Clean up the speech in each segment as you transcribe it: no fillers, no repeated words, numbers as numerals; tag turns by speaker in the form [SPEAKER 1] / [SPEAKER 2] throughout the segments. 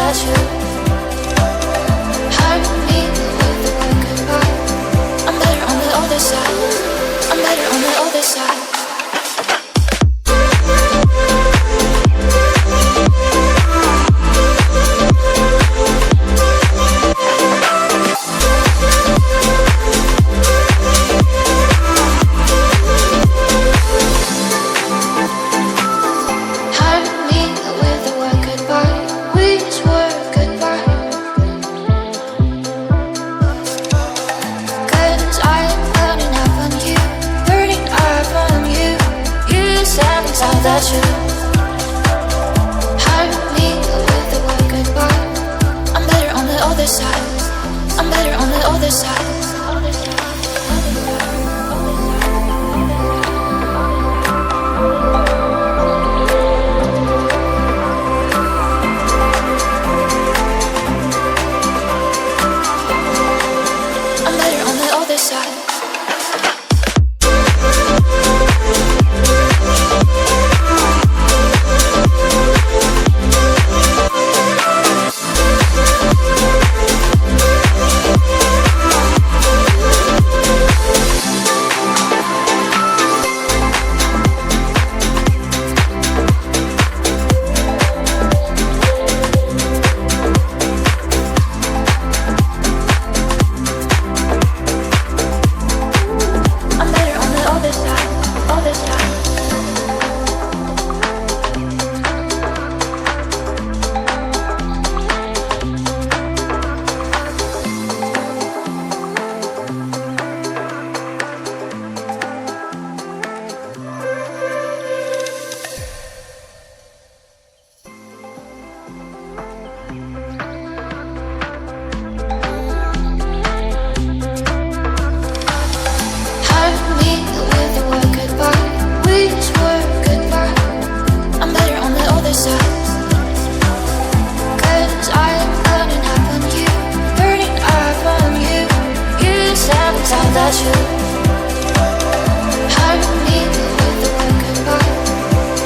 [SPEAKER 1] that you hurt me with the word goodbye. I'm better on the other side. I'm better on the other side. That you hurt me with the word goodbye. I'm better on the other side. I'm better on the other side. I'm better on the other side. That you hurt me with the word goodbye.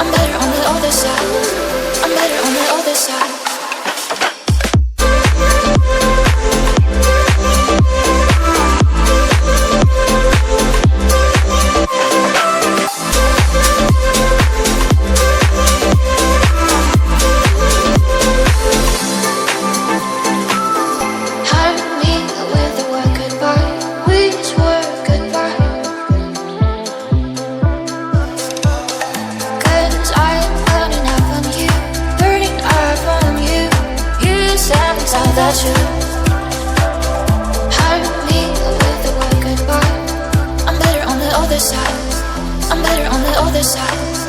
[SPEAKER 1] I'm better on the other side. I'm better on the other side. That you hurt me with the word goodbye. I'm better on the other side. I'm better on the other side.